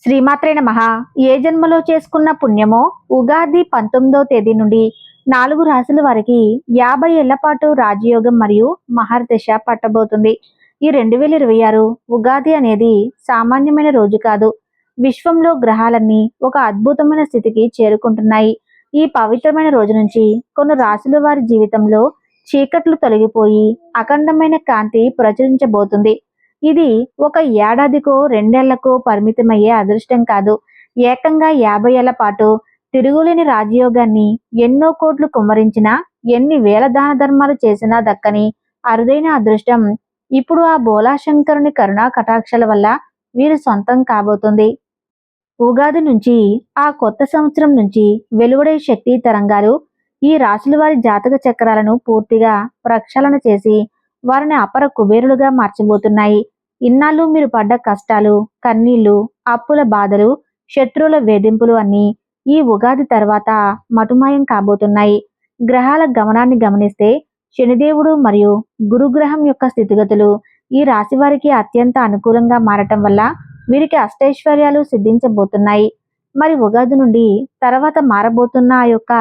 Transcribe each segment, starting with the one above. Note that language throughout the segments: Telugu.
శ్రీమాత్రే నమః. ఏ జన్మలో చేసుకున్న పుణ్యమో ఉగాది 19వ తేదీ నుండి 4 రాశుల వారికి 50 ఏళ్ల పాటు రాజయోగం మరియు మహర్దశ పట్టబోతుంది. ఈ 2026 ఉగాది అనేది సామాన్యమైన రోజు కాదు. విశ్వంలో గ్రహాలన్నీ ఒక అద్భుతమైన స్థితికి చేరుకుంటున్నాయి. ఈ పవిత్రమైన రోజు నుంచి కొన్ని రాశుల వారి జీవితంలో చీకట్లు తొలగిపోయి అఖండమైన కాంతి ప్రచురించబోతుంది. ఇది ఒక ఏడాదికో 2 ఏళ్లకో పరిమితమయ్యే అదృష్టం కాదు. ఏకంగా 50 ఏళ్ల పాటు తిరుగులేని రాజయోగాన్ని ఎన్నో కోట్లు కుమ్మరించిన, ఎన్ని వేల దాన ధర్మాలు చేసినా దక్కని అరుదైన అదృష్టం ఇప్పుడు ఆ బోలాశంకరుని కరుణా కటాక్షల వల్ల వీరి సొంతం కాబోతుంది. ఉగాది నుంచి ఆ కొత్త సంవత్సరం నుంచి వెలువడే శక్తి తరంగాలు ఈ రాశుల వారి జాతక చక్రాలను పూర్తిగా ప్రక్షాళన చేసి వారిని అపర కుబేరులుగా మార్చబోతున్నాయి. ఇన్నాళ్ళు మీరు పడ్డ కష్టాలు, కన్నీళ్లు, అప్పుల బాధలు, శత్రువుల వేధింపులు అన్నీ ఈ ఉగాది తర్వాత మటుమాయం కాబోతున్నాయి. గ్రహాల గమనాన్ని గమనిస్తే శనిదేవుడు మరియు గురుగ్రహం యొక్క స్థితిగతులు ఈ రాశి వారికి అత్యంత అనుకూలంగా మారటం వల్ల వీరికి అష్టైశ్వర్యాలు సిద్ధించబోతున్నాయి. మరి ఉగాది నుండి తర్వాత మారబోతున్న ఆ యొక్క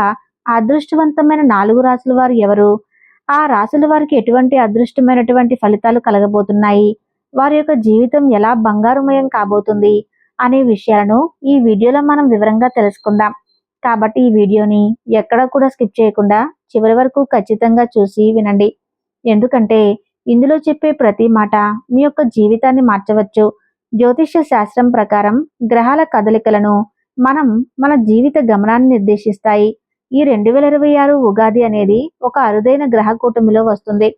అదృష్టవంతమైన 4 రాశుల వారు ఎవరు? ఆ రాశుల వారికి ఎటువంటి అదృష్టమైనటువంటి ఫలితాలు కలగబోతున్నాయి? వారి యొక్క జీవితం ఎలా బంగారుమయం కాబోతుంది అనే విషయాలను ఈ వీడియోలో మనం వివరంగా తెలుసుకుందాం. కాబట్టి ఈ వీడియోని ఎక్కడ కూడా స్కిప్ చేయకుండా చివరి వరకు ఖచ్చితంగా చూసి వినండి. ఎందుకంటే ఇందులో చెప్పే ప్రతి మాట మీ యొక్క జీవితాన్ని మార్చవచ్చు. జ్యోతిష్య శాస్త్రం ప్రకారం గ్రహాల కదలికలను మన జీవిత గమనాన్ని నిర్దేశిస్తాయి. ఈ 2026 ఉగాది అనేది ఒక అరుదైన గ్రహ కూటమిలో వస్తుంది.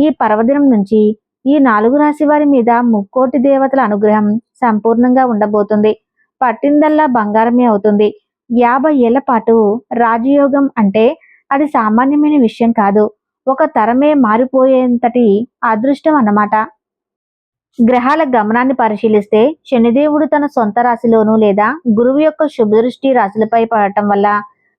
ఈ పర్వదినం నుంచి ఈ 4 రాశి వారి మీద ముక్కోటి దేవతల అనుగ్రహం సంపూర్ణంగా ఉండబోతుంది. పట్టిందల్లా బంగారమే అవుతుంది. 50 ఏళ్ల పాటు రాజయోగం అంటే అది సామాన్యమైన విషయం కాదు. ఒక తరమే మారిపోయేంతటి అదృష్టం అన్నమాట. గ్రహాల గమనాన్ని పరిశీలిస్తే శనిదేవుడు తన సొంత రాశిలోనూ లేదా గురువు యొక్క శుభదృష్టి రాశులపై పడటం వల్ల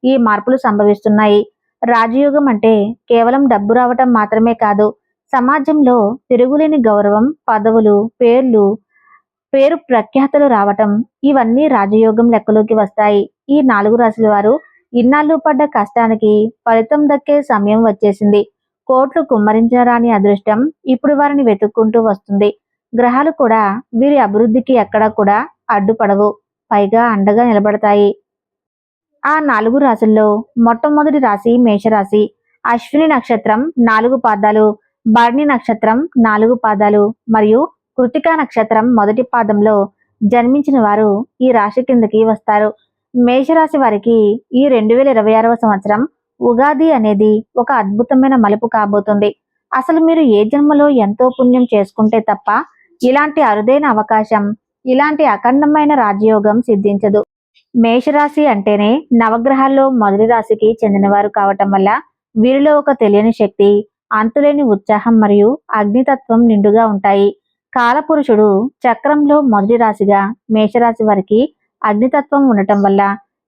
ఈ మార్పులు సంభవిస్తున్నాయి. రాజయోగం అంటే కేవలం డబ్బు రావటం మాత్రమే కాదు. సమాజంలో తిరుగులేని గౌరవం, పదవులు, పేరు ప్రఖ్యాతలు రావటం, ఇవన్నీ రాజయోగం లెక్కలోకి వస్తాయి. ఈ 4 రాశుల వారు ఇన్నాళ్ళు పడ్డ కష్టానికి ఫలితం దక్కే సమయం వచ్చేసింది. కోట్లు కుమ్మరించిన రాని అదృష్టం ఇప్పుడు వారిని వెతుక్కుంటూ వస్తుంది. గ్రహాలు కూడా వీరి అభివృద్ధికి ఎక్కడా కూడా అడ్డుపడవు, పైగా అండగా నిలబడతాయి. ఆ 4 రాశుల్లో మొట్టమొదటి రాశి మేషరాశి. అశ్విని నక్షత్రం 4 పాదాలు, భరణి నక్షత్రం 4 పాదాలు మరియు కృతికా నక్షత్రం మొదటి పాదంలో జన్మించిన వారు ఈ రాశి కిందకి వస్తారు. మేషరాశి వారికి ఈ 2026వ సంవత్సరం ఉగాది అనేది ఒక అద్భుతమైన మలుపు కాబోతుంది. అసలు మీరు ఏ జన్మలో ఎంతో పుణ్యం చేసుకుంటే తప్ప ఇలాంటి అరుదైన అవకాశం, ఇలాంటి అఖండమైన రాజయోగం సిద్ధించదు. మేషరాశి అంటేనే నవగ్రహాల్లో మొదటి రాశికి చెందినవారు కావటం వల్ల వీరిలో ఒక తెలియని శక్తి, అంతులేని ఉత్సాహం మరియు అగ్నితత్వం నిండుగా ఉంటాయి. కాలపురుషుడు చక్రంలో మొదటి రాశిగా మేషరాశి వారికి అగ్నితత్వం ఉండటం వల్ల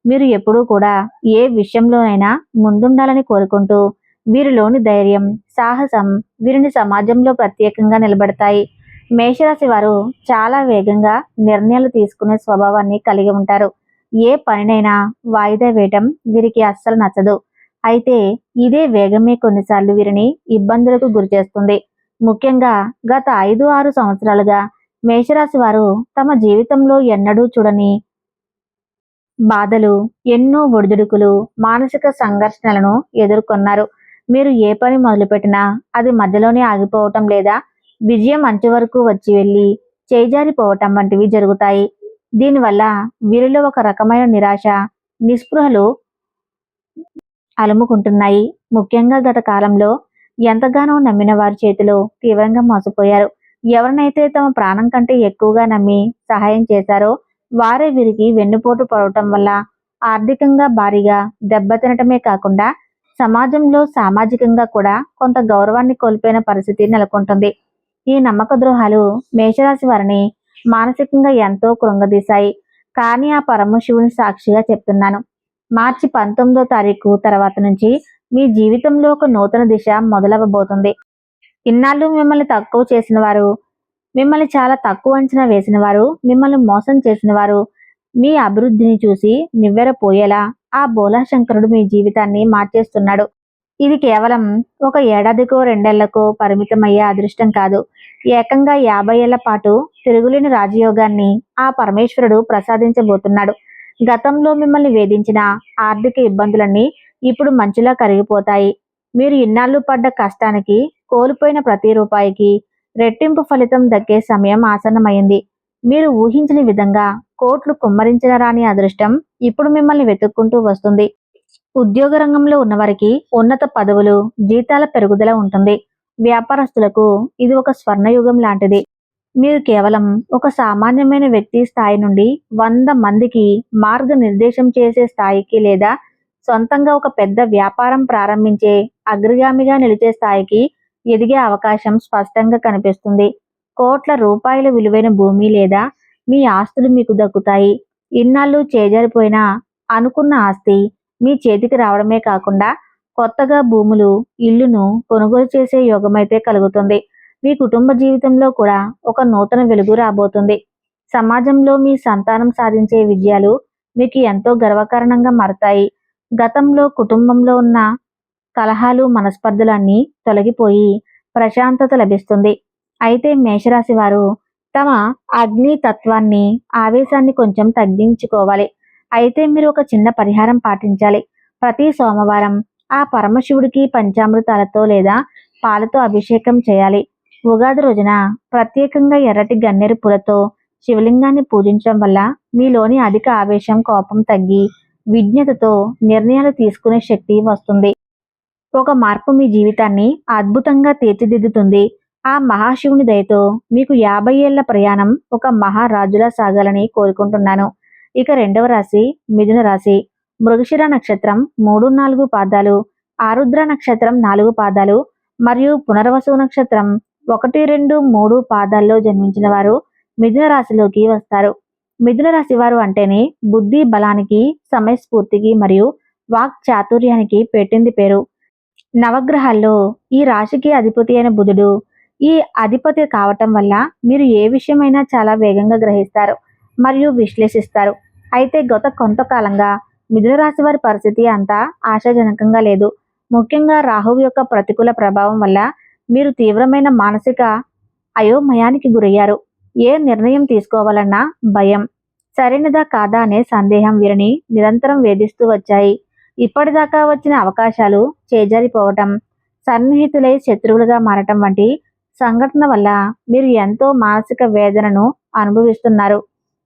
మీరు ఎప్పుడూ కూడా ఏ విషయంలోనైనా ముందుండాలని కోరుకుంటూ వీరిలోని ధైర్యం, సాహసం వీరిని సమాజంలో ప్రత్యేకంగా నిలబడతాయి. మేషరాశి వారు చాలా వేగంగా నిర్ణయాలు తీసుకునే స్వభావాన్ని కలిగి ఉంటారు. ఏ పనినైనా వాయిదా వేయటం వీరికి అస్సలు నచ్చదు. అయితే ఇదే వేగమే కొన్నిసార్లు వీరిని ఇబ్బందులకు గురిచేస్తుంది. ముఖ్యంగా గత 5-6 సంవత్సరాలుగా మేషరాశి వారు తమ జీవితంలో ఎన్నడూ చూడని బాధలు, ఎన్నో ఒడిదుడుకులు, మానసిక సంఘర్షణలను ఎదుర్కొన్నారు. మీరు ఏ పని మొదలుపెట్టినా అది మధ్యలోనే ఆగిపోవటం లేదా విజయం అంచు వరకు వచ్చి వెళ్ళి చేజారిపోవటం వంటివి జరుగుతాయి. దీనివల్ల వీరిలో ఒక రకమైన నిరాశ, నిస్పృహలు అలుముకుంటున్నాయి. ముఖ్యంగా గత కాలంలో ఎంతగానో నమ్మిన వారి చేతిలో తీవ్రంగా మోసపోయారు. ఎవరినైతే తమ ప్రాణం కంటే ఎక్కువగా నమ్మి సహాయం చేశారో వారే వీరికి వెన్నుపోటు పడటం వల్ల ఆర్థికంగా భారీగా దెబ్బతినటమే కాకుండా సమాజంలో సామాజికంగా కూడా కొంత గౌరవాన్ని కోల్పోయిన పరిస్థితి నెలకొంటుంది. ఈ నమ్మక ద్రోహాలు మేషరాశి వారిని మానసికంగా ఎంతో కృంగదీశాయి. కానీ ఆ పరమశివుని సాక్షిగా చెప్తున్నాను, మార్చి 19వ తారీఖు తర్వాత నుంచి మీ జీవితంలో ఒక నూతన దిశ మొదలవ్వబోతుంది. ఇన్నాళ్ళు మిమ్మల్ని తక్కువ చేసిన వారు, మిమ్మల్ని చాలా తక్కువ అంచనా వేసిన వారు, మిమ్మల్ని మోసం చేసిన వారు, మీ అభివృద్ధిని చూసి నివ్వెరపోయేలా ఆ బోలాశంకరుడు మీ జీవితాన్ని మార్చేస్తున్నాడు. ఇది కేవలం ఒక ఏడాదికో 2 ఏళ్లకో పరిమితమయ్యే అదృష్టం కాదు. ఏకంగా 50 ఏళ్ల పాటు తిరుగులేని రాజయోగాన్ని ఆ పరమేశ్వరుడు ప్రసాదించబోతున్నాడు. గతంలో మిమ్మల్ని వేధించిన ఆర్థిక ఇబ్బందులన్నీ ఇప్పుడు మంచులా కరిగిపోతాయి. మీరు ఇన్నాళ్ళు పడ్డ కష్టానికి, కోల్పోయిన ప్రతి రూపాయికి రెట్టింపు ఫలితం దక్కే సమయం ఆసన్నమైంది. మీరు ఊహించని విధంగా కోట్లు కుమ్మరించిన రాని అదృష్టం ఇప్పుడు మిమ్మల్ని వెతుక్కుంటూ వస్తుంది. ఉద్యోగ రంగంలో ఉన్నవారికి ఉన్నత పదవులు, జీతాల పెరుగుదల ఉంటుంది. వ్యాపారస్తులకు ఇది ఒక స్వర్ణయుగం లాంటిది. మీరు కేవలం ఒక సామాన్యమైన వ్యక్తి స్థాయి నుండి 100 మందికి మార్గనిర్దేశం చేసే స్థాయికి, లేదా సొంతంగా ఒక పెద్ద వ్యాపారం ప్రారంభించే అగ్రగామిగా నిలిచే స్థాయికి ఎదిగే అవకాశం స్పష్టంగా కనిపిస్తుంది. కోట్ల రూపాయల విలువైన భూమి లేదా మీ ఆస్తులు మీకు దక్కుతాయి. ఇన్నాళ్ళు చేజారిపోయిన అనుకున్న ఆస్తి మీ చేతికి రావడమే కాకుండా కొత్తగా భూములు, ఇల్లును కొనుగోలు చేసే యోగమైతే కలుగుతుంది. మీ కుటుంబ జీవితంలో కూడా ఒక నూతన వెలుగు రాబోతుంది. సమాజంలో మీ సంతానం సాధించే విజయాలు మీకు ఎంతో గర్వకారణంగా మారతాయి. గతంలో కుటుంబంలో ఉన్న కలహాలు, మనస్పర్ధలు అన్నీ తొలగిపోయి ప్రశాంతత లభిస్తుంది. అయితే మేషరాశి వారు తమ అగ్ని తత్వాన్ని, ఆవేశాన్ని కొంచెం తగ్గించుకోవాలి. అయితే మీరు ఒక చిన్న పరిహారం పాటించాలి. ప్రతి సోమవారం ఆ పరమశివుడికి పంచామృతాలతో లేదా పాలతో అభిషేకం చేయాలి. ఉగాది రోజున ప్రత్యేకంగా ఎర్రటి గన్నేరు పూలతో శివలింగాన్ని పూజించడం వల్ల మీలోని అధిక ఆవేశం, కోపం తగ్గి విజ్ఞతతో నిర్ణయాలు తీసుకునే శక్తి వస్తుంది. ఒక మార్పు మీ జీవితాన్ని అద్భుతంగా తీర్చిదిద్దుతుంది. ఆ మహాశివుని దయతో మీకు 50 ఏళ్ల ప్రయాణం ఒక మహారాజులా సాగాలని కోరుకుంటున్నాను. ఇక రెండవ రాశి మిథున రాశి. మృగశిర నక్షత్రం 3, 4 పాదాలు, ఆరుద్ర నక్షత్రం 4 పాదాలు మరియు పునర్వసు నక్షత్రం 1, 2, 3 పాదాల్లో జన్మించిన వారు మిథున రాశిలోకి వస్తారు. మిథున రాశి వారు అంటేనే బుద్ధి బలానికి, సమయస్ఫూర్తికి మరియు వాక్ చాతుర్యానికి పెట్టింది పేరు. నవగ్రహాల్లో ఈ రాశికి అధిపతి అయిన బుధుడు ఈ అధిపతి కావటం వల్ల మీరు ఏ విషయమైనా చాలా వేగంగా గ్రహిస్తారు మరియు విశ్లేషిస్తారు. అయితే గత కొంతకాలంగా మిథున రాశి వారి పరిస్థితి అంతా ఆశాజనకంగా లేదు. ముఖ్యంగా రాహువు యొక్క ప్రతికూల ప్రభావం వల్ల మీరు తీవ్రమైన మానసిక అయోమయానికి గురయ్యారు. ఏ నిర్ణయం తీసుకోవాలన్నా భయం, సరైనదా కాదా అనే సందేహం వీరిని నిరంతరం వేధిస్తూ వచ్చాయి. ఇప్పటిదాకా వచ్చిన అవకాశాలు చేజారిపోవటం, సన్నిహితులై శత్రువులుగా మారటం వంటి సంఘటన వల్ల మీరు ఎంతో మానసిక వేదనను అనుభవిస్తున్నారు.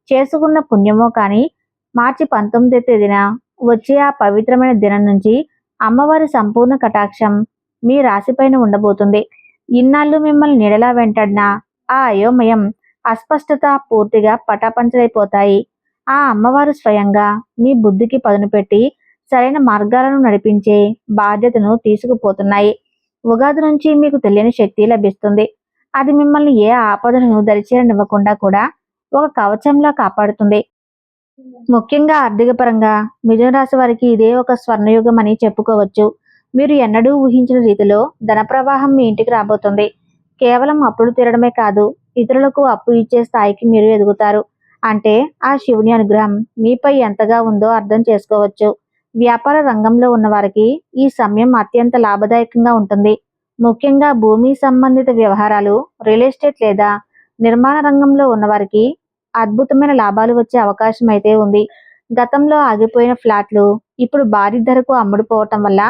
చేసుకున్న పుణ్యమో కానీ మార్చి 19వ తేదీన వచ్చే ఆ పవిత్రమైన దినం నుంచి అమ్మవారి సంపూర్ణ కటాక్షం మీ రాశిపైన ఉండబోతుంది. ఇన్నాళ్ళు మిమ్మల్ని నీడలా వెంటాడిన ఆ అయోమయం, అస్పష్టత పూర్తిగా పటాపంచలైపోతాయి. ఆ అమ్మవారు స్వయంగా మీ బుద్ధికి పదును పెట్టి సరైన మార్గాలను నడిపించే బాధ్యతను తీసుకుపోతున్నాయి. ఉగాది నుంచి మీకు తెలియని శక్తి లభిస్తుంది. అది మిమ్మల్ని ఏ ఆపదను దరిచేరనివ్వకుండా కూడా ఒక కవచంలా కాపాడుతుంది. ముఖ్యంగా ఆర్థిక పరంగా మిథున రాశి వారికి ఇదే ఒక స్వర్ణయుగం అని చెప్పుకోవచ్చు. మీరు ఎన్నడూ ఊహించిన రీతిలో ధన ప్రవాహం మీ ఇంటికి రాబోతుంది. కేవలం అప్పులు తీరడమే కాదు, ఇతరులకు అప్పు ఇచ్చే స్థాయికి మీరు ఎదుగుతారు. అంటే ఆ శివుని అనుగ్రహం మీపై ఎంతగా ఉందో అర్థం చేసుకోవచ్చు. వ్యాపార రంగంలో ఉన్న వారికి ఈ సమయం అత్యంత లాభదాయకంగా ఉంటుంది. ముఖ్యంగా భూమి సంబంధిత వ్యవహారాలు, రియల్ ఎస్టేట్ లేదా నిర్మాణ రంగంలో ఉన్నవారికి అద్భుతమైన లాభాలు వచ్చే అవకాశం అయితే ఉంది. గతంలో ఆగిపోయిన ఫ్లాట్లు ఇప్పుడు భారీ ధరకు అమ్ముడుపోవటం వల్ల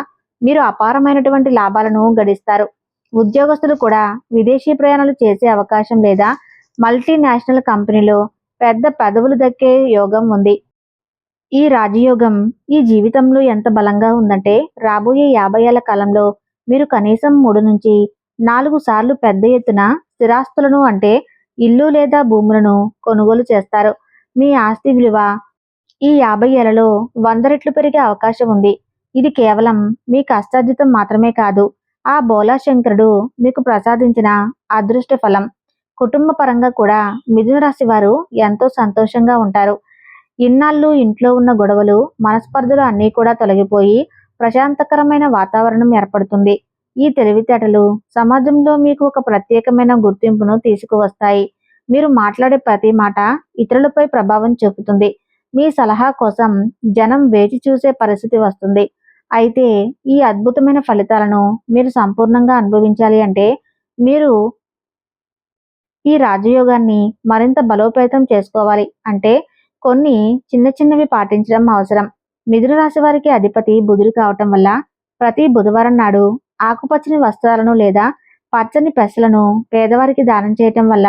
మీరు అపారమైనటువంటి లాభాలను గడిస్తారు. ఉద్యోగస్తులు కూడా విదేశీ ప్రయాణాలు చేసే అవకాశం లేదా మల్టీనేషనల్ కంపెనీలో పెద్ద పదవులు దక్కే యోగం ఉంది. ఈ రాజయోగం ఈ జీవితంలో ఎంత బలంగా ఉందంటే రాబోయే 50 ఏళ్ల కాలంలో మీరు కనీసం 3 నుంచి 4 సార్లు పెద్ద ఎత్తున స్థిరాస్తులను, అంటే ఇల్లు లేదా భూములను కొనుగోలు చేస్తారు. మీ ఆస్తి విలువ ఈ 50 ఏళ్లలో 100 రెట్లు పెరిగే అవకాశం ఉంది. ఇది కేవలం మీ కష్టార్జితం మాత్రమే కాదు, ఆ బోలా శంకరుడు మీకు ప్రసాదించిన అదృష్ట ఫలం. కుటుంబ పరంగా కూడా మిథున రాశి వారు ఎంతో సంతోషంగా ఉంటారు. ఇన్నాళ్ళు ఇంట్లో ఉన్న గొడవలు, మనస్పర్ధలు అన్నీ కూడా తొలగిపోయి ప్రశాంతకరమైన వాతావరణం ఏర్పడుతుంది. ఈ తెలివితేటలు సమాజంలో మీకు ఒక ప్రత్యేకమైన గుర్తింపును తీసుకువస్తాయి. మీరు మాట్లాడే ప్రతి మాట ఇతరులపై ప్రభావం చూపుతుంది. మీ సలహా కోసం జనం వేచి చూసే పరిస్థితి వస్తుంది. అయితే ఈ అద్భుతమైన ఫలితాలను మీరు సంపూర్ణంగా అనుభవించాలి అంటే మీరు ఈ రాజయోగాన్ని మరింత బలోపేతం చేసుకోవాలి. అంటే కొన్ని చిన్న చిన్నవి పాటించడం అవసరం. మిథున రాశి వారికి అధిపతి బుధుడు కావటం వల్ల ప్రతి బుధవారం నాడు ఆకుపచ్చని వస్త్రాలను లేదా పచ్చని పెసలను పేదవారికి దానం చేయటం వల్ల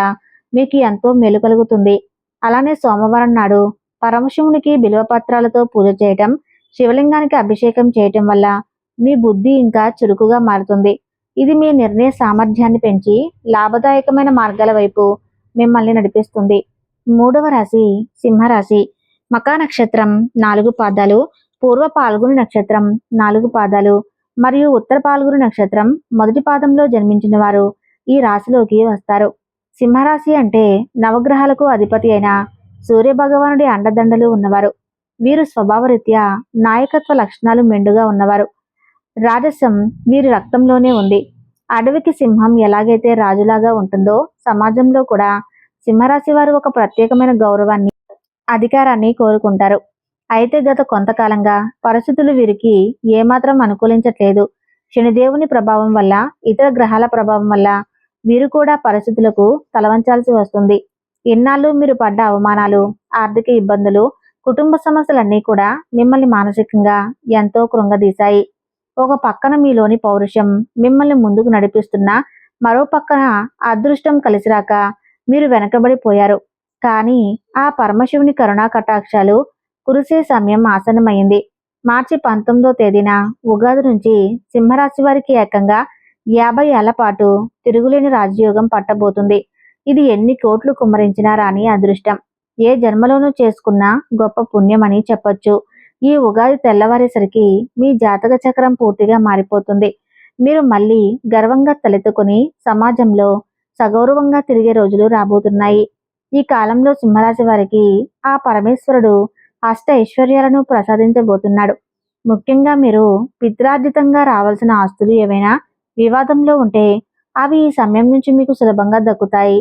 మీకు ఎంతో మేలు కలుగుతుంది. అలానే సోమవారం నాడు పరమశివునికి బిల్వపత్రాలతో పూజ చేయటం, శివలింగానికి అభిషేకం చేయటం వల్ల మీ బుద్ధి ఇంకా చురుకుగా మారుతుంది. ఇది మీ నిర్ణయ సామర్థ్యాన్ని పెంచి లాభదాయకమైన మార్గాల వైపు మిమ్మల్ని నడిపిస్తుంది. మూడవ రాశి సింహరాశి. మకా నక్షత్రం 4 పాదాలు, పూర్వ పాల్గొని నక్షత్రం 4 పాదాలు మరియు ఉత్తర పాల్గొని నక్షత్రం మొదటి పాదంలో జన్మించిన వారు ఈ రాశిలోకి వస్తారు. సింహరాశి అంటే నవగ్రహాలకు అధిపతి అయిన సూర్య భగవానుడి అండదండలు ఉన్నవారు. వీరు స్వభావరీత్యా నాయకత్వ లక్షణాలు మెండుగా ఉన్నవారు. రాజసం వీరి రక్తంలోనే ఉంది. అడవికి సింహం ఎలాగైతే రాజులాగా ఉంటుందో సమాజంలో కూడా సింహరాశి వారు ఒక ప్రత్యేకమైన గౌరవాన్ని, అధికారాన్ని కోరుకుంటారు. అయితే గత కొంతకాలంగా పరిస్థితులు వీరికి ఏమాత్రం అనుకూలించట్లేదు. శనిదేవుని ప్రభావం వల్ల, ఇతర గ్రహాల ప్రభావం వల్ల వీరు కూడా పరిస్థితులకు తలవంచాల్సి వస్తుంది. ఇన్నాళ్ళు మీరు పడ్డ అవమానాలు, ఆర్థిక ఇబ్బందులు, కుటుంబ సమస్యలన్నీ కూడా మిమ్మల్ని మానసికంగా ఎంతో కృంగదీశాయి. ఒక పక్కన మీలోని పౌరుషం మిమ్మల్ని ముందుకు నడిపిస్తున్నా, మరో పక్కన అదృష్టం కలిసిరాక మీరు వెనకబడిపోయారు. కానీ ఆ పరమశివుని కరుణా కటాక్షాలు కురిసే సమయం ఆసన్నమైంది. మార్చి 19వ తేదీన ఉగాది నుంచి సింహరాశి వారికి ఏకంగా 50 ఏళ్ల పాటు తిరుగులేని రాజయోగం పట్టబోతుంది. ఇది ఎన్ని కోట్లు కుమ్మరించినా రాని అదృష్టం. ఏ జన్మలోనూ చేసుకున్న గొప్ప పుణ్యం అని చెప్పొచ్చు. ఈ ఉగాది తెల్లవారేసరికి మీ జాతక చక్రం పూర్తిగా మారిపోతుంది. మీరు మళ్ళీ గర్వంగా తలెత్తుకుని సమాజంలో సగౌరవంగా తిరిగే రోజులు రాబోతున్నాయి. ఈ కాలంలో సింహరాశి వారికి ఆ పరమేశ్వరుడు అష్ట ఐశ్వర్యాలను ప్రసాదించబోతున్నాడు. ముఖ్యంగా మీరు పిత్రార్జితంగా రావాల్సిన ఆస్తులు ఏవైనా వివాదంలో ఉంటే అవి ఈ సమయం నుంచి మీకు సులభంగా దక్కుతాయి.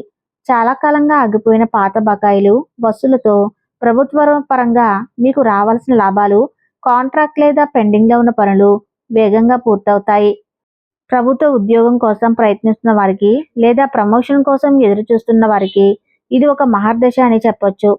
చాలా కాలంగా ఆగిపోయిన పాత బకాయిలు వసూలుతో ప్రభుత్వ పరంగా మీకు రావాల్సిన లాభాలు, కాంట్రాక్ట్ లేదా పెండింగ్లో ఉన్న పనులు వేగంగా పూర్తవుతాయి. ప్రభుత్వ ఉద్యోగం కోసం ప్రయత్నిస్తున్న వారికి లేదా ప్రమోషన్ కోసం ఎదురు చూస్తున్న వారికి ఇది ఒక మహర్దశ అని చెప్పొచ్చు.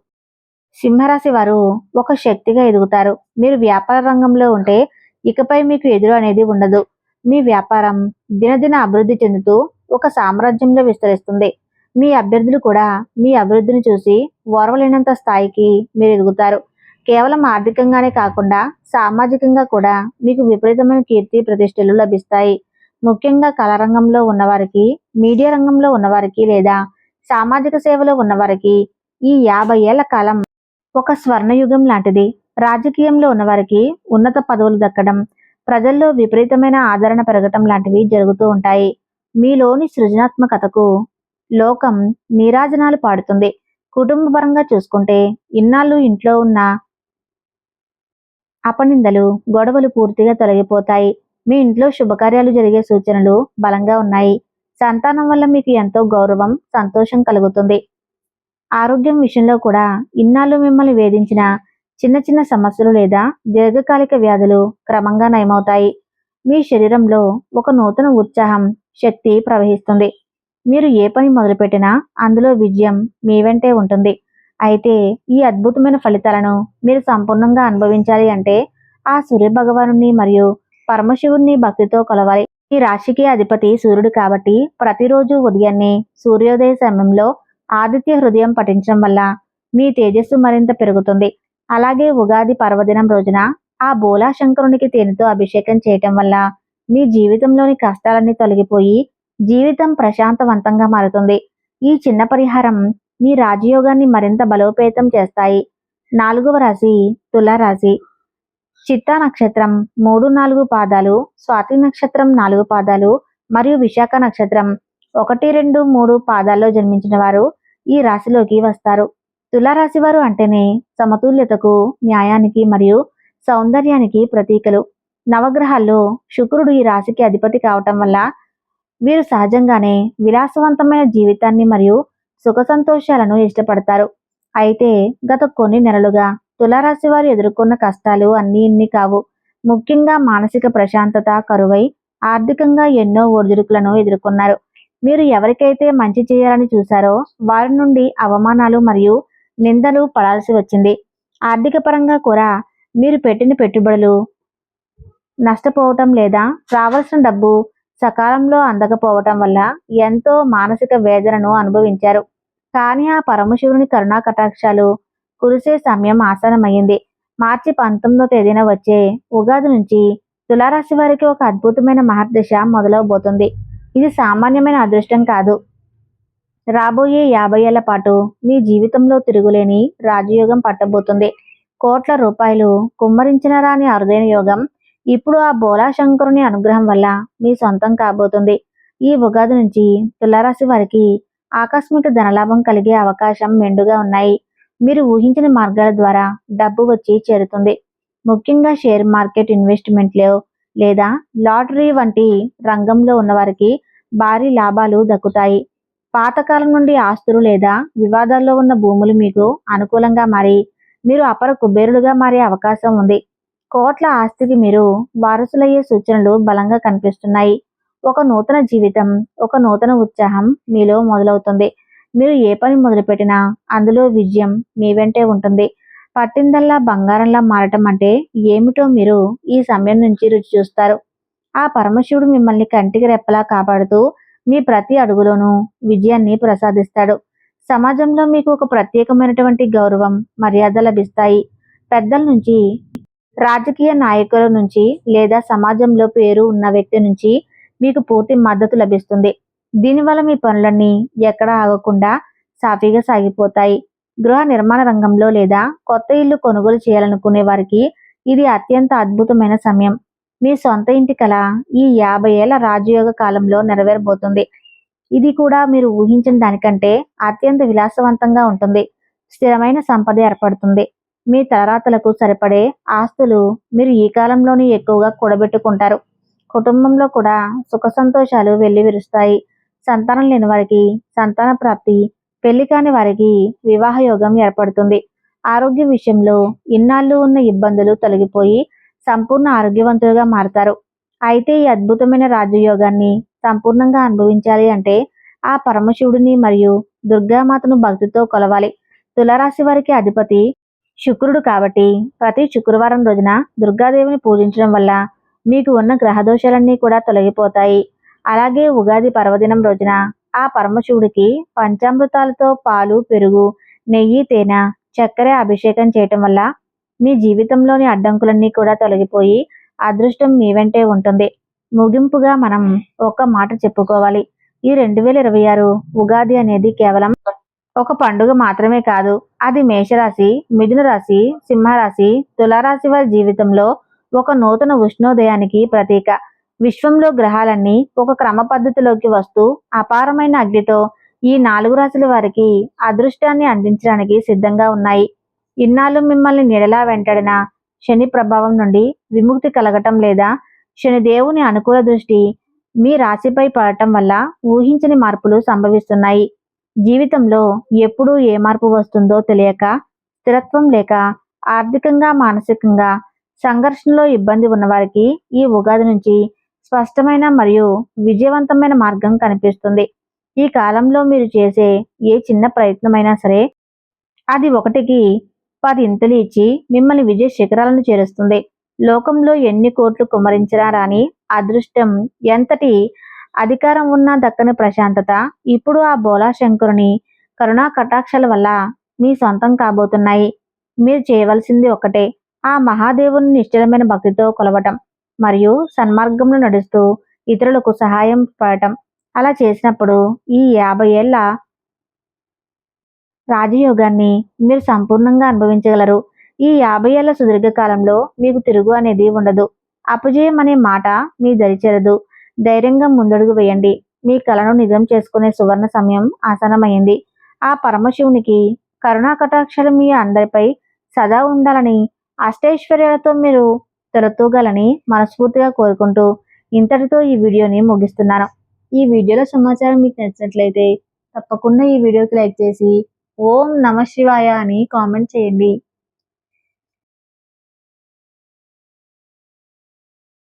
సింహరాశి వారు ఒక శక్తిగా ఎదుగుతారు. మీరు వ్యాపార రంగంలో ఉంటే ఇకపై మీకు ఎదురు అనేది ఉండదు. మీ వ్యాపారం దినదిన అభివృద్ధి చెందుతూ ఒక సామ్రాజ్యంలో విస్తరిస్తుంది. మీ అభ్యర్థులు కూడా మీ అభివృద్ధిని చూసి ఓర్వలేనంత స్థాయికి మీరు ఎదుగుతారు. కేవలం ఆర్థికంగానే కాకుండా సామాజికంగా కూడా మీకు విపరీతమైన కీర్తి ప్రతిష్టలు లభిస్తాయి. ముఖ్యంగా కళారంగంలో ఉన్నవారికి, మీడియా రంగంలో ఉన్నవారికి లేదా సామాజిక సేవలో ఉన్నవారికి ఈ 50 ఏళ్ల కాలం ఒక స్వర్ణయుగం లాంటిది. రాజకీయంలో ఉన్నవారికి ఉన్నత పదవులు దక్కడం, ప్రజల్లో విపరీతమైన ఆదరణ పెరగటం లాంటివి జరుగుతూ ఉంటాయి. మీలోని సృజనాత్మకతకు లోకం నీరాజనాలు పాడుతుంది. కుటుంబ పరంగా చూసుకుంటే ఇన్నాళ్ళు ఇంట్లో ఉన్న అపనిందలు, గొడవలు పూర్తిగా తొలగిపోతాయి. మీ ఇంట్లో శుభకార్యాలు జరిగే సూచనలు బలంగా ఉన్నాయి. సంతానం వల్ల మీకు ఎంతో గౌరవం, సంతోషం కలుగుతుంది. ఆరోగ్యం విషయంలో కూడా ఇన్నాళ్ళు మిమ్మల్ని వేధించిన చిన్న చిన్న సమస్యలు లేదా దీర్ఘకాలిక వ్యాధులు క్రమంగా నయమవుతాయి. మీ శరీరంలో ఒక నూతన ఉత్సాహం, శక్తి ప్రవహిస్తుంది. మీరు ఏ పని మొదలుపెట్టినా అందులో విజయం మీ వెంటే ఉంటుంది. అయితే ఈ అద్భుతమైన ఫలితాలను మీరు సంపూర్ణంగా అనుభవించాలి అంటే ఆ సూర్య భగవానుని మరియు పరమశివుణ్ణి భక్తితో కొలవాలి. ఈ రాశికి అధిపతి సూర్యుడు కాబట్టి ప్రతిరోజు ఉదయాన్నే సూర్యోదయ సమయంలో ఆదిత్య హృదయం పఠించడం వల్ల మీ తేజస్సు మరింత పెరుగుతుంది. అలాగే ఉగాది పర్వదినం రోజున ఆ బోలా శంకరునికి తేనెతో అభిషేకం చేయటం వల్ల మీ జీవితంలోని కష్టాలన్నీ తొలగిపోయి జీవితం ప్రశాంతవంతంగా మారుతుంది. ఈ చిన్న పరిహారం మీ రాజయోగాన్ని మరింత బలోపేతం చేస్తాయి. 4వ రాశి తులారాశి. చిత్తా నక్షత్రం 3, 4 పాదాలు, స్వాతి నక్షత్రం 4 పాదాలు మరియు విశాఖ నక్షత్రం 1, 2, 3 పాదాల్లో జన్మించిన వారు ఈ రాశిలోకి వస్తారు. తులారాశి వారు అంటేనే సమతుల్యతకు, న్యాయానికి మరియు సౌందర్యానికి ప్రతీకలు. నవగ్రహాల్లో శుక్రుడు ఈ రాశికి అధిపతి కావటం వల్ల వీరు సహజంగానే విలాసవంతమైన జీవితాన్ని మరియు సుఖ సంతోషాలను ఇష్టపడతారు. అయితే గత కొన్ని నెలలుగా తులారాశి వారు ఎదుర్కొన్న కష్టాలు అన్నీ ఇన్ని కావు. ముఖ్యంగా మానసిక ప్రశాంతత కరువై ఆర్థికంగా ఎన్నో ఒడిదుడుకులను ఎదుర్కొన్నారు. మీరు ఎవరికైతే మంచి చేయాలని చూశారో వారి నుండి అవమానాలు మరియు నిందలు పడాల్సి వచ్చింది. ఆర్థిక పరంగా కూడా మీరు పెట్టిన పెట్టుబడులు నష్టపోవటం లేదా రావాల్సిన డబ్బు సకాలంలో అందకపోవటం వల్ల ఎంతో మానసిక వేదనను అనుభవించారు. కానీ ఆ పరమశివుని కరుణా కటాక్షాలు కురిసే సమయం ఆసన్నమైంది. మార్చి 19వ తేదీన వచ్చే ఉగాది నుంచి తులారాశి వారికి ఒక అద్భుతమైన మహర్దశ మొదలవబోతుంది. ఇది సామాన్యమైన అదృష్టం కాదు. రాబోయే 50 ఏళ్ల పాటు మీ జీవితంలో తిరుగులేని రాజయోగం పట్టబోతుంది. కోట్ల రూపాయలు కుమ్మరించిన రాని అరుదైన యోగం ఇప్పుడు ఆ బోలా శంకరుని అనుగ్రహం వల్ల మీ సొంతం కాబోతుంది. ఈ ఉగాది నుంచి తులారాశి వారికి ఆకస్మిక ధనలాభం కలిగే అవకాశం మెండుగా ఉన్నాయి. మీరు ఊహించిన మార్గాల ద్వారా డబ్బు వచ్చి చేరుతుంది. ముఖ్యంగా షేర్ మార్కెట్ ఇన్వెస్ట్మెంట్లో లేదా లాటరీ వంటి రంగంలో ఉన్నవారికి భారీ లాభాలు దక్కుతాయి. పాతకాలం నుండి ఆస్తులు లేదా వివాదాల్లో ఉన్న భూములు మీకు అనుకూలంగా మారి మీరు అపర కుబేరులుగా మారే అవకాశం ఉంది. కోట్ల ఆస్తికి మీరు వారసులయ్యే సూచనలు బలంగా కనిపిస్తున్నాయి. ఒక నూతన జీవితం, ఒక నూతన ఉత్సాహం మీలో మొదలవుతుంది. మీరు ఏ పని మొదలుపెట్టినా అందులో విజయం మీ వెంటే ఉంటుంది. పట్టిందల్లా బంగారంలా మారటం అంటే ఏమిటో మీరు ఈ సమయం నుంచి రుచి చూస్తారు. ఆ పరమశివుడు మిమ్మల్ని కంటికి రెప్పలా కాపాడుతూ మీ ప్రతి అడుగులోనూ విజయాన్ని ప్రసాదిస్తాడు. సమాజంలో మీకు ఒక ప్రత్యేకమైనటువంటి గౌరవం, మర్యాద లభిస్తాయి. పెద్దల నుంచి, రాజకీయ నాయకుల నుంచి లేదా సమాజంలో పేరు ఉన్న వ్యక్తి నుంచి మీకు పూర్తి మద్దతు లభిస్తుంది. దీనివల్ల మీ పనులన్నీ ఎక్కడా ఆగకుండా సాఫీగా సాగిపోతాయి. గృహ నిర్మాణ రంగంలో లేదా కొత్త ఇల్లు కొనుగోలు చేయాలనుకునే వారికి ఇది అత్యంత అద్భుతమైన సమయం. మీ సొంత ఇంటి కల ఈ 50 ఏళ్ల రాజయోగ కాలంలో నెరవేరబోతుంది. ఇది కూడా మీరు ఊహించిన దానికంటే అత్యంత విలాసవంతంగా ఉంటుంది. స్థిరమైన సంపద ఏర్పడుతుంది. మీ తలరాతలకు సరిపడే ఆస్తులు మీరు ఈ కాలంలోనే ఎక్కువగా కూడబెట్టుకుంటారు. కుటుంబంలో కూడా సుఖ సంతోషాలు వెల్లివిరుస్తాయి. సంతానం లేని వారికి సంతాన ప్రాప్తి, పెళ్లి కాని వారికి వివాహ యోగం ఏర్పడుతుంది. ఆరోగ్య విషయంలో ఇన్నాళ్ళు ఉన్న ఇబ్బందులు తొలగిపోయి సంపూర్ణ ఆరోగ్యవంతులుగా మారతారు. అయితే ఈ అద్భుతమైన రాజయోగాన్ని సంపూర్ణంగా అనుభవించాలి అంటే ఆ పరమశివుడిని మరియు దుర్గామాతను భక్తితో కొలవాలి. తులారాశి వారికి అధిపతి శుక్రుడు కాబట్టి ప్రతి శుక్రవారం రోజున దుర్గాదేవిని పూజించడం వల్ల మీకు ఉన్న గ్రహదోషాలన్నీ కూడా తొలగిపోతాయి. అలాగే ఉగాది పర్వదినం రోజున ఆ పరమశివుడికి పంచామృతాలతో పాలు, పెరుగు, నెయ్యి, తేనె, చక్కెర అభిషేకం చేయటం వల్ల మీ జీవితంలోని అడ్డంకులన్నీ కూడా తొలగిపోయి అదృష్టం మీ వెంటే ఉంటుంది. ముగింపుగా మనం ఒక మాట చెప్పుకోవాలి. ఈ 2026 ఉగాది అనేది కేవలం ఒక పండుగ మాత్రమే కాదు. అది మేషరాశి, మిథున రాశి, సింహరాశి, తులారాశి వారి జీవితంలో ఒక నూతన ఉష్ణోదయానికి ప్రతీక. విశ్వంలో గ్రహాలన్నీ ఒక క్రమ పద్ధతిలోకి వస్తూ అపారమైన అగ్నితో ఈ 4 రాశుల వారికి అదృష్టాన్ని అందించడానికి సిద్ధంగా ఉన్నాయి. ఇన్నాళ్ళు మిమ్మల్ని నీడలా వెంటాడిన శని ప్రభావం నుండి విముక్తి కలగటం లేదా శనిదేవుని అనుకూల దృష్టి మీ రాశిపై పడటం వల్ల ఊహించని మార్పులు సంభవిస్తున్నాయి. జీవితంలో ఎప్పుడు ఏ మార్పు వస్తుందో తెలియక, స్థిరత్వం లేక, ఆర్థికంగా మానసికంగా సంఘర్షణలో ఇబ్బంది ఉన్నవారికి ఈ ఉగాది నుంచి స్పష్టమైన మరియు విజయవంతమైన మార్గం కనిపిస్తుంది. ఈ కాలంలో మీరు చేసే ఏ చిన్న ప్రయత్నమైనా సరే అది 1కి 10 ఇంతలు ఇచ్చి మిమ్మల్ని విజయ శిఖరాలను చేరుస్తుంది. లోకంలో ఎన్ని కోట్లు కుమ్మరించినా రాని అదృష్టం, ఎంతటి అధికారం ఉన్నా దక్కని ప్రశాంతత ఇప్పుడు ఆ బోలా శంకరుని కరుణా కటాక్షాల వల్ల మీ సొంతం కాబోతున్నాయి. మీరు చేయవలసింది ఒక్కటే, ఆ మహాదేవుని నిశ్చలమైన భక్తితో కొలవటం మరియు సన్మార్గంలో నడుస్తూ ఇతరులకు సహాయం పడటం. అలా చేసినప్పుడు ఈ 50 ఏళ్ల రాజయోగాన్ని మీరు సంపూర్ణంగా అనుభవించగలరు. ఈ 50 ఏళ్ల సుదీర్ఘ కాలంలో మీకు తిరుగు అనేది ఉండదు. అపజయం అనే మాట మీ దరిచేరదు. ధైర్యంగా ముందడుగు వేయండి. మీ కలను నిజం చేసుకునే సువర్ణ సమయం ఆసన్నమైంది. ఆ పరమశివునికి కరుణా కటాక్షాలు మీ అందరిపై సదా ఉండాలని, అష్టైశ్వర్యాలతో మీరు తొలతూగాలని మనస్ఫూర్తిగా కోరుకుంటూ ఇంతటితో ఈ వీడియోని ముగిస్తున్నాను. ఈ వీడియోలో సమాచారం మీకు నచ్చినట్లయితే తప్పకుండా ఈ వీడియోకి లైక్ చేసి ఓం నమ శివాయ అని కామెంట్ చేయండి.